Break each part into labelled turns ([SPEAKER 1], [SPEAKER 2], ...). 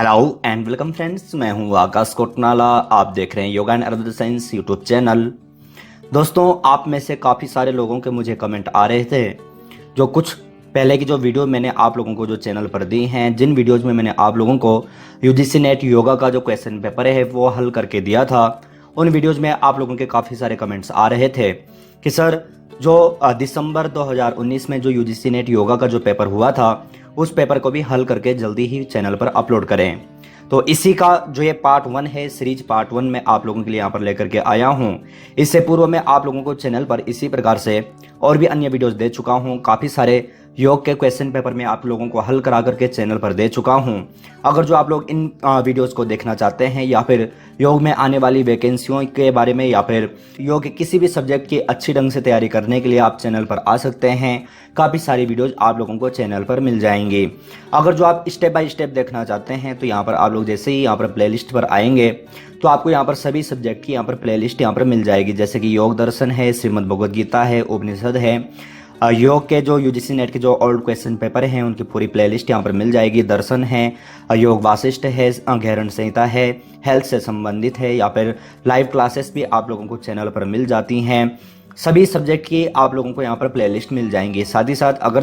[SPEAKER 1] Hello and welcome friends, मैं हूं आकाश कोटनाला। आप देख रहे हैं yoga and other science YouTube channel. दोस्तों, आप में से काफ़ी सारे लोगों के मुझे कमेंट आ रहे थे, जो कुछ पहले की जो वीडियो मैंने आप लोगों को जो चैनल पर दी हैं, जिन वीडियोज़ में मैंने आप लोगों को यूजीसी नेट योगा का जो क्वेश्चन पेपर है वो हल करके दिया था, उन वीडियोज़ में आप लोगों के काफ़ी सारे कमेंट्स आ रहे थे कि सर जो दिसंबर 2019 में जो यूजीसी नेट योगा का जो पेपर हुआ था, उस पेपर को भी हल करके जल्दी ही चैनल पर अपलोड करें। तो इसी का जो ये पार्ट 1 है, सीरीज पार्ट 1 में आप लोगों के लिए यहाँ पर लेकर के आया हूँ। इससे पूर्व में आप लोगों को चैनल पर इसी प्रकार से और भी अन्य वीडियोस दे चुका हूँ। काफ़ी सारे योग के क्वेश्चन पेपर में आप लोगों को हल करा करके चैनल पर दे चुका हूँ। अगर जो आप लोग इन वीडियोस को देखना चाहते हैं या फिर योग में आने वाली वैकेंसियों के बारे में या फिर योग के किसी भी सब्जेक्ट की अच्छी ढंग से तैयारी करने के लिए आप चैनल पर आ सकते हैं। काफ़ी सारी वीडियोज आप लोगों को चैनल पर मिल जाएंगी। अगर जो आप स्टेप बाय स्टेप देखना चाहते हैं तो यहाँ पर आप लोग जैसे ही यहाँ पर प्लेलिस्ट पर आएंगे तो आपको यहाँ पर सभी सब्जेक्ट की यहाँ पर प्लेलिस्ट यहाँ पर मिल जाएगी। जैसे कि योग दर्शन है, श्रीमद् भगवद गीता है, उपनिषद है, योग के जो यूजीसी नेट के जो ओल्ड क्वेश्चन पेपर हैं उनकी पूरी प्लेलिस्ट यहाँ पर मिल जाएगी। दर्शन है, योग वासिष्ठ है, घेरण संहिता है, हेल्थ से संबंधित है, या फिर लाइव क्लासेस भी आप लोगों को चैनल पर मिल जाती हैं। सभी सब्जेक्ट की आप लोगों को यहाँ पर प्लेलिस्ट मिल जाएंगी। साथ ही साथ अगर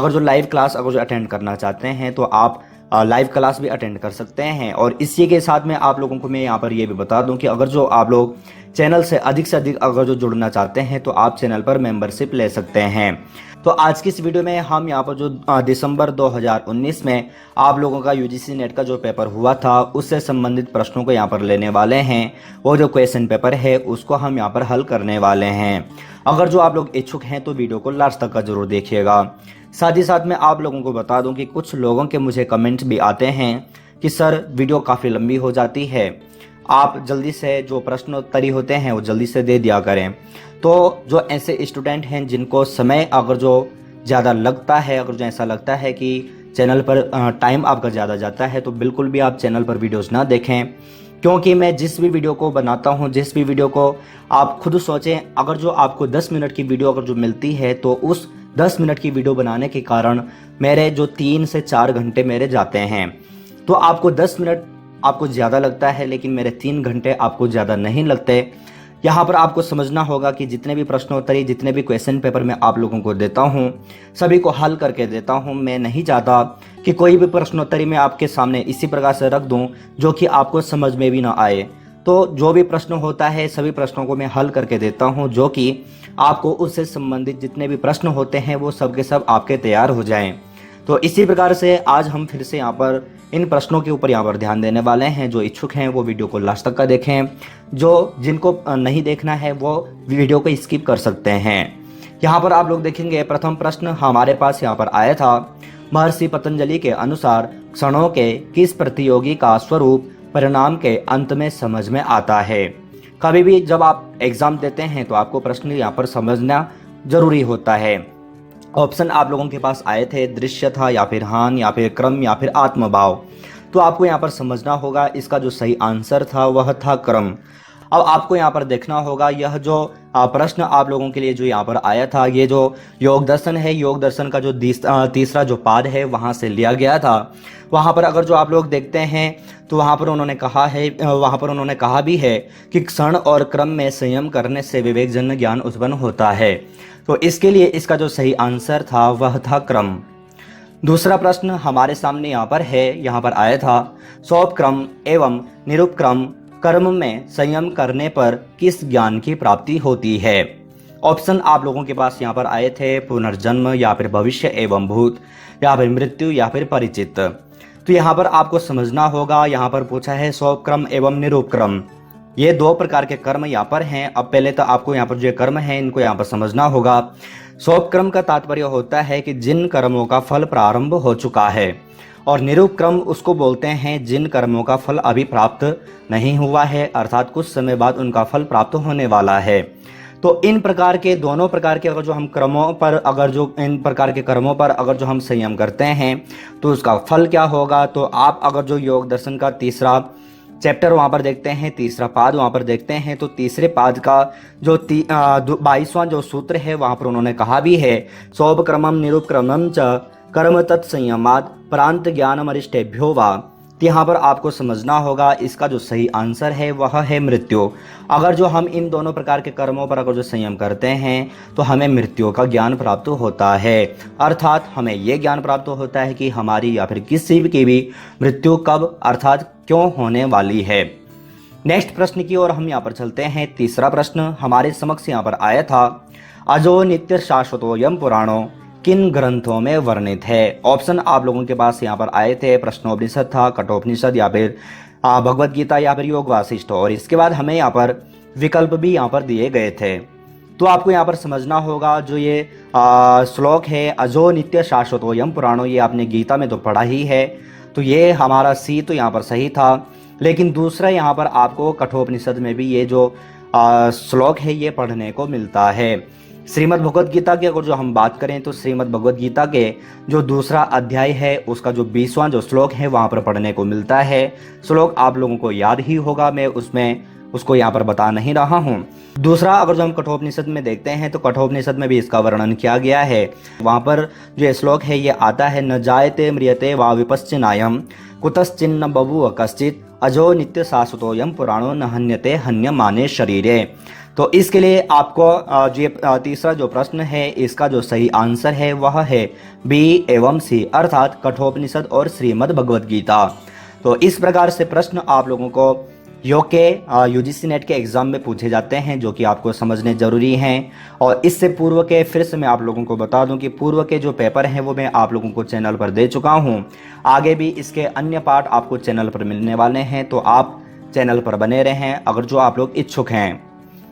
[SPEAKER 1] जो लाइव क्लास अटेंड करना चाहते हैं तो आप लाइव क्लास भी अटेंड कर सकते हैं। और इसी के साथ में आप लोगों को मैं यहाँ पर ये भी बता दूं कि अगर जो आप लोग चैनल से अधिक अगर जो जुड़ना चाहते हैं तो आप चैनल पर मेंबरशिप ले सकते हैं। तो आज की इस वीडियो में हम यहाँ पर जो दिसंबर 2019 में आप लोगों का यूजीसी नेट का जो पेपर हुआ था उससे संबंधित प्रश्नों को यहाँ पर लेने वाले हैं। वो जो क्वेश्चन पेपर है उसको हम यहाँ पर हल करने वाले हैं। अगर जो आप लोग इच्छुक हैं तो वीडियो को लास्ट तक का जरूर देखिएगा। साथ ही साथ मैं आप लोगों को बता दूं कि कुछ लोगों के मुझे कमेंट्स भी आते हैं कि सर वीडियो काफ़ी लंबी हो जाती है, आप जल्दी से जो प्रश्नोत्तरी होते हैं वो जल्दी से दे दिया करें। तो जो ऐसे स्टूडेंट हैं जिनको समय अगर जो ज़्यादा लगता है, अगर जो ऐसा लगता है कि चैनल पर टाइम आपका ज़्यादा जाता है, तो बिल्कुल भी आप चैनल पर वीडियोज़ ना देखें। क्योंकि मैं जिस भी वीडियो को बनाता हूं, जिस भी वीडियो को आप खुद सोचें, अगर जो आपको 10 मिनट की वीडियो अगर जो मिलती है तो उस 10 मिनट की वीडियो बनाने के कारण मेरे जो 3 से 4 घंटे मेरे जाते हैं। तो आपको 10 मिनट आपको ज़्यादा लगता है लेकिन मेरे 3 घंटे आपको ज़्यादा नहीं लगते। यहाँ पर आपको समझना होगा कि जितने भी प्रश्नोत्तरी, जितने भी क्वेश्चन पेपर मैं आप लोगों को देता हूँ सभी को हल करके देता हूँ। मैं नहीं चाहता कि कोई भी प्रश्नोत्तरी मैं आपके सामने इसी प्रकार से रख दूँ जो कि आपको समझ में भी ना आए। तो जो भी प्रश्न होता है सभी प्रश्नों को मैं हल करके देता हूं, जो कि आपको उससे संबंधित जितने भी प्रश्न होते हैं वो सब के सब आपके तैयार हो जाएं। तो इसी प्रकार से आज हम फिर से यहाँ पर इन प्रश्नों के ऊपर यहाँ पर ध्यान देने वाले हैं। जो इच्छुक हैं वो वीडियो को लास्ट तक का देखें, जिनको नहीं देखना है वो वीडियो को स्किप कर सकते हैं। यहाँ पर आप लोग देखेंगे प्रथम प्रश्न हमारे पास यहाँ पर आया था, महर्षि पतंजलि के अनुसार क्षणों के किस प्रतियोगी का स्वरूप परिणाम के अंत में समझ में आता है। कभी भी जब आप एग्जाम देते हैं तो आपको प्रश्न यहाँ पर समझना जरूरी होता है। ऑप्शन आप लोगों के पास आए थे, दृश्य था या फिर हान या फिर क्रम या फिर आत्मभाव। तो आपको यहाँ पर समझना होगा, इसका जो सही आंसर था वह था क्रम। अब आपको यहाँ पर देखना होगा, यह जो प्रश्न आप लोगों के लिए जो यहाँ पर आया था, ये जो योग दर्शन है, योग दर्शन का जो तीसरा जो पाद है वहाँ से लिया गया था। वहाँ पर अगर जो आप लोग देखते हैं तो वहाँ पर उन्होंने कहा भी है कि क्षण और क्रम में संयम करने से विवेकजन्य ज्ञान उत्पन्न होता है। तो इसके लिए इसका जो सही आंसर था वह था क्रम। दूसरा प्रश्न हमारे सामने यहाँ पर है, यहाँ पर आया था, सोपक्रम एवं निरुपक्रम कर्म में संयम करने पर किस ज्ञान की प्राप्ति होती है। ऑप्शन आप लोगों के पास यहाँ पर आए थे, पुनर्जन्म या फिर भविष्य एवं भूत या फिर मृत्यु या फिर परिचित। तो यहाँ पर आपको समझना होगा, यहाँ पर पूछा है सोपक्रम एवं निरुपक्रम, ये 2 प्रकार के कर्म यहाँ पर हैं। अब पहले तो आपको यहाँ पर जो कर्म है इनको यहाँ पर समझना होगा। सोपक्रम का तात्पर्य होता है कि जिन कर्मों का फल प्रारंभ हो चुका है, और निरुपक्रम उसको बोलते हैं जिन कर्मों का फल अभी प्राप्त नहीं हुआ है, अर्थात कुछ समय बाद उनका फल प्राप्त होने वाला है। तो इन प्रकार के दोनों प्रकार के इन प्रकार के कर्मों पर अगर जो हम संयम करते हैं तो उसका फल क्या होगा। तो आप अगर जो योग दर्शन का तीसरा चैप्टर वहाँ पर देखते हैं, तीसरा पाद वहाँ पर देखते हैं, तो तीसरे पाद का जो 22वां जो सूत्र है वहाँ पर उन्होंने कहा भी है, सोपक्रमम निरुपक्रमम च कर्म तत्संयमात् प्रांत ज्ञानम अरिष्टेभ्यो वा। तो यहाँ पर आपको समझना होगा इसका जो सही आंसर है वह है मृत्यु। अगर जो हम इन दोनों प्रकार के कर्मों पर अगर जो संयम करते हैं तो हमें मृत्यु का ज्ञान प्राप्त होता है, अर्थात हमें ये ज्ञान प्राप्त होता है कि हमारी या फिर किसी की भी मृत्यु कब अर्थात क्यों होने वाली है। नेक्स्ट प्रश्न की ओर हम यहाँ पर चलते हैं। तीसरा प्रश्न हमारे समक्ष यहाँ पर आया था, अजो नित्य शाश्वतोयम पुराणो किन ग्रंथों में वर्णित है। ऑप्शन आप लोगों के पास यहाँ पर आए थे, प्रश्नोपनिषद था, कठोपनिषद या फिर भगवत गीता या फिर योग वासिष्ठ, और इसके बाद हमें यहाँ पर विकल्प भी यहाँ पर दिए गए थे। तो आपको यहाँ पर समझना होगा जो ये श्लोक है अजो नित्य शाश्वतोयम पुराणो, ये आपने गीता में तो पढ़ा ही है, तो ये हमारा सी तो यहाँ पर सही था। लेकिन दूसरा यहाँ पर आपको कठोपनिषद में भी ये जो श्लोक है ये पढ़ने को मिलता है। श्रीमद् भगवद गीता की अगर जो हम बात करें तो श्रीमद् भगवद गीता के जो दूसरा अध्याय है उसका जो 20वां जो श्लोक है वहाँ पर पढ़ने को मिलता है। श्लोक आप लोगों को याद ही होगा, मैं उसको यहाँ पर बता नहीं रहा हूँ। दूसरा अगर जो हम कठोपनिषद में देखते हैं तो कठोपनिषद में भी इसका वर्णन किया गया है। वहाँ पर जो श्लोक है ये आता है, न जायते म्रियते वा विपश्चिनायम कुतश्चिन्न बभूव कश्चित अजो नित्य शाश्वतोयम पुराणो न हन्यते हन्यमाने शरीरे। तो इसके लिए आपको जो तीसरा जो प्रश्न है इसका जो सही आंसर है वह है बी एवं सी, अर्थात कठोपनिषद और श्रीमद् भगवद गीता। तो इस प्रकार से प्रश्न आप लोगों को योग के यूजीसी नेट के एग्जाम में पूछे जाते हैं, जो कि आपको समझने जरूरी हैं। और इससे पूर्व के फिर से मैं आप लोगों को बता दूं कि पूर्व के जो पेपर हैं वो मैं आप लोगों को चैनल पर दे चुका हूं। आगे भी इसके अन्य पार्ट आपको चैनल पर मिलने वाले हैं, तो आप चैनल पर बने रहें अगर जो आप लोग इच्छुक हैं।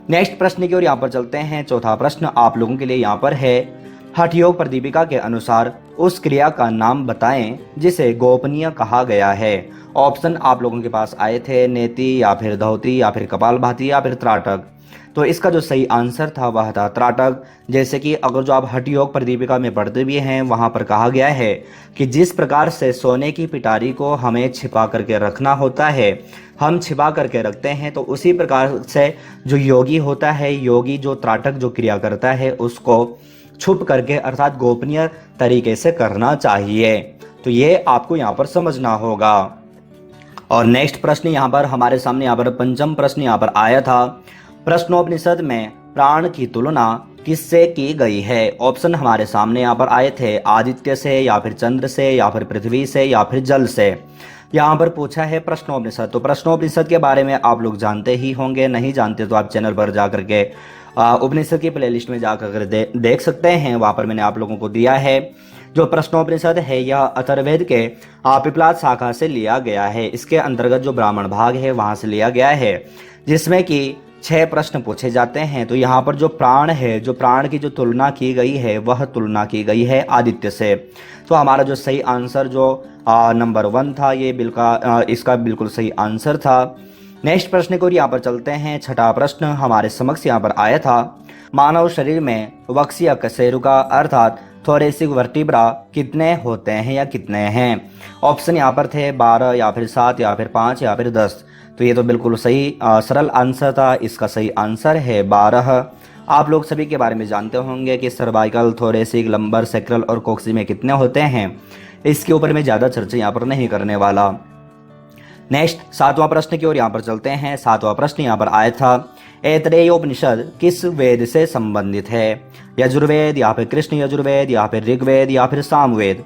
[SPEAKER 1] नेक्स्ट प्रश्न की ओर यहाँ पर चलते हैं। चौथा प्रश्न आप लोगों के लिए यहाँ पर है, हठ योग प्रदीपिका के अनुसार उस क्रिया का नाम बताएं जिसे गोपनीय कहा गया है। ऑप्शन आप लोगों के पास आए थे, नेति या फिर धौती या फिर कपालभाति या फिर त्राटक। तो इसका जो सही आंसर था वह था त्राटक। जैसे कि अगर जो आप हठ योग प्रदीपिका में पढ़ते भी हैं वहाँ पर कहा गया है कि जिस प्रकार से सोने की पिटारी को हमें छिपा करके रखना होता है, हम छिपा करके रखते हैं, तो उसी प्रकार से जो योगी होता है, योगी जो त्राटक जो क्रिया करता है उसको छुप करके अर्थात गोपनीय तरीके से करना चाहिए। तो ये आपको यहाँ पर समझना होगा। और नेक्स्ट प्रश्न यहाँ पर हमारे सामने यहाँ पर पंचम प्रश्न यहाँ पर आया था, प्रश्नोपनिषद में प्राण की तुलना किससे की गई है। ऑप्शन हमारे सामने यहाँ पर आए थे, आदित्य से या फिर चंद्र से या फिर पृथ्वी से या फिर जल से। यहाँ पर पूछा है प्रश्नोपनिषद। तो प्रश्नोपनिषद के बारे में आप लोग जानते ही होंगे, नहीं जानते तो आप चैनल पर जाकर के उपनिषद की प्लेलिस्ट में जाकर देख सकते हैं, वहाँ पर मैंने आप लोगों को दिया है। जो प्रश्नोपनिषद है यह अथर्ववेद के पिपलाद शाखा से लिया गया है। इसके अंतर्गत जो ब्राह्मण भाग है वहाँ से लिया गया है, जिसमें कि 6 प्रश्न पूछे जाते हैं। तो यहाँ पर जो प्राण है, जो प्राण की जो तुलना की गई है वह तुलना की गई है आदित्य से। तो हमारा जो सही आंसर जो नंबर 1 था ये इसका बिल्कुल सही आंसर था। नेक्स्ट प्रश्न को यहाँ पर चलते हैं। छठा प्रश्न हमारे समक्ष यहाँ पर आया था, मानव शरीर में वक्सीय कशेरुका अर्थात थोरेसिक वर्टिब्रा कितने होते हैं या कितने हैं। ऑप्शन यहाँ पर थे 12 या फिर 7 या फिर 5 या फिर 10। तो ये तो बिल्कुल सही सरल आंसर था। इसका सही आंसर है 12। आप लोग सभी के बारे में जानते होंगे कि सर्वाइकल, थोरेसिक, लंबर, सेक्रल और कोक्सी में कितने होते हैं। इसके ऊपर मैं ज़्यादा चर्चा यहाँ पर नहीं करने वाला। नेक्स्ट 7वां प्रश्न की ओर यहाँ पर चलते हैं। 7वां प्रश्न यहाँ पर आया था, ऐतरेयोपनिषद किस वेद से संबंधित है। यजुर्वेद या फिर कृष्ण यजुर्वेद या फिर ऋग्वेद या फिर सामवेद।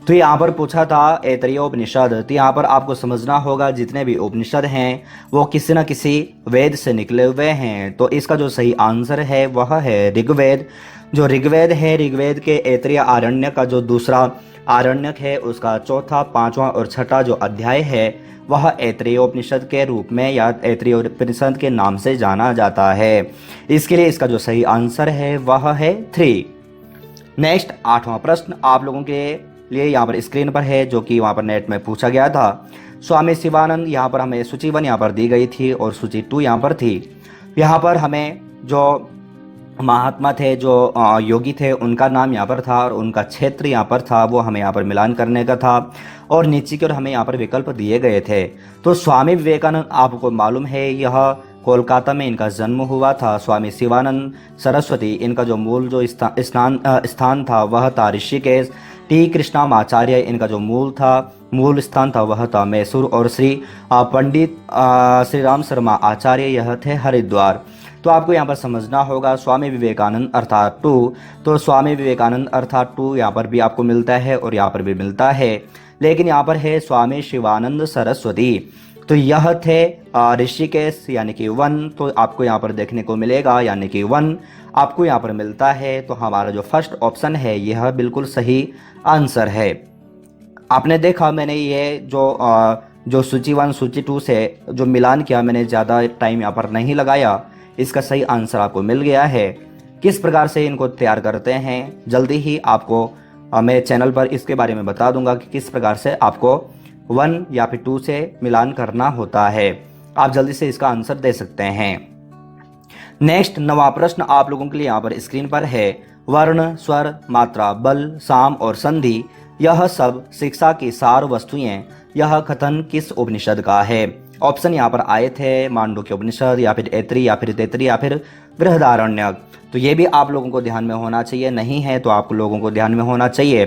[SPEAKER 1] तो यहाँ पर पूछा था ऐतरेयोपनिषद। तो यहाँ पर आपको समझना होगा जितने भी उपनिषद हैं वो किसी न किसी वेद से निकले हुए हैं। तो इसका जो सही आंसर है वह है ऋग्वेद। जो ऋग्वेद है, ऋग्वेद के ऐतरेय आरण्य का जो दूसरा आरण्यक है उसका चौथा, 5वां और 6ठा जो अध्याय है वह ऐतरेयोपनिषद के रूप में या ऐतरेयोपनिषद के नाम से जाना जाता है। इसके लिए इसका जो सही आंसर है वह है 3। नेक्स्ट 8वां प्रश्न आप लोगों के लिए यहाँ पर स्क्रीन पर है, जो कि वहाँ पर नेट में पूछा गया था। स्वामी शिवानंद यहाँ पर हमें सूची 1 यहाँ पर दी गई थी और सूची 2 यहाँ पर थी। यहाँ पर हमें जो महात्मा थे, जो योगी थे, उनका नाम यहाँ पर था और उनका क्षेत्र यहाँ पर था, वो हमें यहाँ पर मिलान करने का था। और नीचे की ओर हमें यहाँ पर विकल्प दिए गए थे। तो स्वामी विवेकानंद आपको मालूम है यह कोलकाता में इनका जन्म हुआ था। स्वामी शिवानंद सरस्वती इनका जो मूल जो स्थान था वह था ऋषिकेश। टी कृष्णामाचार्य इनका जो मूल स्थान था वह था मैसूर। और श्री पंडित श्री राम शर्मा आचार्य यह थे हरिद्वार। तो आपको यहाँ पर समझना होगा स्वामी विवेकानंद अर्थात टू, तो स्वामी विवेकानंद अर्थात टू यहाँ पर भी आपको मिलता है और यहाँ पर भी मिलता है, लेकिन यहाँ पर है स्वामी शिवानंद सरस्वती, तो यह थे ऋषिकेश यानी कि 1, तो आपको यहाँ पर देखने को मिलेगा यानी कि 1 आपको यहाँ पर मिलता है। तो हमारा जो फर्स्ट ऑप्शन है यह बिल्कुल सही आंसर है। आपने देखा मैंने ये जो सूची 1 सूची 2 से जो मिलान किया, मैंने ज़्यादा टाइम यहाँ पर नहीं लगाया, इसका सही आंसर आपको मिल गया है। किस प्रकार से इनको तैयार करते हैं जल्दी ही आपको मैं चैनल पर इसके बारे में बता दूंगा कि किस प्रकार से आपको 1 या फिर 2 से मिलान करना होता है। आप जल्दी से इसका आंसर दे सकते हैं। नेक्स्ट 9वां प्रश्न आप लोगों के लिए यहाँ पर स्क्रीन पर है। वर्ण, स्वर, मात्रा, बल, साम और संधि यह सब शिक्षा की सार वस्तुएं, यह कथन किस उपनिषद का है? ऑप्शन यहाँ पर आए थे मांडुक्य उपनिषद या फिर ऐत्री या फिर तैतरी या फिर बृहदारण्यक। तो ये भी आप लोगों को ध्यान में होना चाहिए, नहीं है तो आप लोगों को ध्यान में होना चाहिए।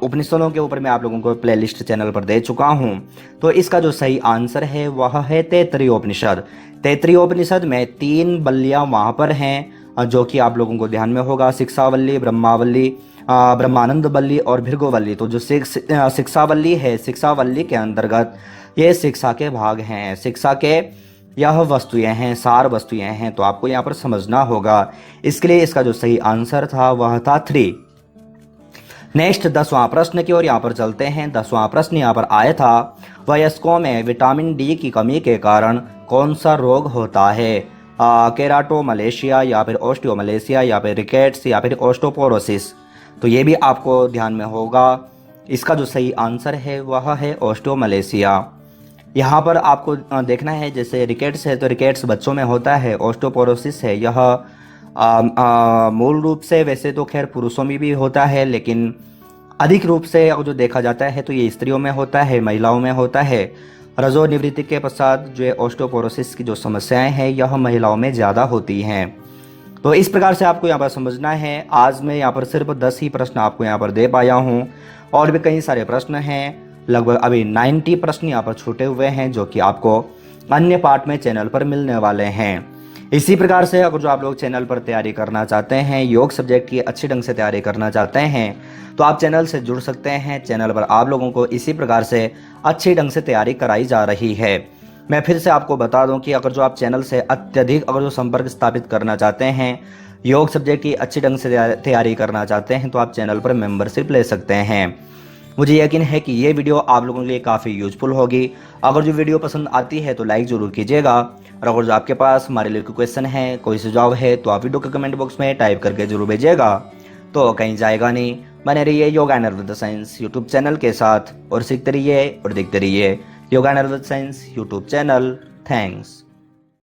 [SPEAKER 1] उपनिषदों के ऊपर मैं आप लोगों को प्लेलिस्ट चैनल पर दे चुका हूँ। तो इसका जो सही आंसर है वह है तैतरीय उपनिषद। तैतरीय उपनिषद में 3 बल्लियाँ वहाँ पर हैं जो कि आप लोगों को ध्यान में होगा, शिक्षावल्ली, ब्रह्मावल्ली, ब्रह्मानंद वल्ली और भृगुवल्ली। तो जो शिक्षावल्ली है, शिक्षावल्ली के अंतर्गत ये शिक्षा के भाग हैं, शिक्षा के यह वस्तुएं हैं, सार वस्तुएं हैं। तो आपको यहाँ पर समझना होगा, इसके लिए इसका जो सही आंसर था वह था 3। नेक्स्ट 10वां प्रश्न की ओर यहाँ पर चलते हैं। 10वां प्रश्न यहाँ पर आया था, वयस्कों में विटामिन डी की कमी के कारण कौन सा रोग होता है? केराटोमलेशिया या फिर ऑस्टियोमलेशिया या फिर रिकेट्स या फिर ऑस्टोपोरोसिस। तो ये भी आपको ध्यान में होगा, इसका जो सही आंसर है वह है ऑस्टियोमलेशिया। यहाँ पर आपको देखना है, जैसे रिकेट्स है तो रिकेट्स बच्चों में होता है, ऑस्टियोपोरोसिस है यह मूल रूप से वैसे तो खैर पुरुषों में भी होता है, लेकिन अधिक रूप से जो देखा जाता है तो ये स्त्रियों में होता है, महिलाओं में होता है। रजो निवृत्ति के पश्चात जो ऑस्टियोपोरोसिस की जो समस्याएं हैं यह महिलाओं में ज़्यादा होती हैं। तो इस प्रकार से आपको यहाँ पर समझना है। आज मैं यहाँ पर सिर्फ 10 ही प्रश्न आपको यहाँ पर दे पाया हूँ, और भी कई सारे प्रश्न हैं, लगभग अभी 90 प्रश्न यहाँ पर छूटे हुए हैं जो कि आपको अन्य पार्ट में चैनल पर मिलने वाले हैं। इसी प्रकार से अगर जो आप लोग चैनल पर तैयारी करना चाहते हैं, योग सब्जेक्ट की अच्छी ढंग से तैयारी करना चाहते हैं, तो आप चैनल से जुड़ सकते हैं। चैनल पर आप लोगों को इसी प्रकार से अच्छी ढंग से तैयारी कराई जा रही है। मैं फिर से आपको बता दूं कि अगर जो आप चैनल से अत्यधिक अगर जो संपर्क स्थापित करना चाहते हैं, योग सब्जेक्ट की अच्छी ढंग से तैयारी करना चाहते हैं, तो आप चैनल पर मेंबरशिप ले सकते हैं। मुझे यकीन है कि ये वीडियो आप लोगों के लिए काफ़ी यूजफुल होगी। अगर जो वीडियो पसंद आती है तो लाइक ज़रूर कीजिएगा, और अगर जो आपके पास हमारे लिए कोई क्वेश्चन है, कोई सुझाव है, तो आप वीडियो के कमेंट बॉक्स में टाइप करके जरूर भेजिएगा। तो कहीं जाएगा नहीं, बने रहिए yoga and Ayurveda science YouTube channel के साथ, और सीखते रहिए और देखते रहिए yoga and Ayurveda science YouTube channel. Thanks.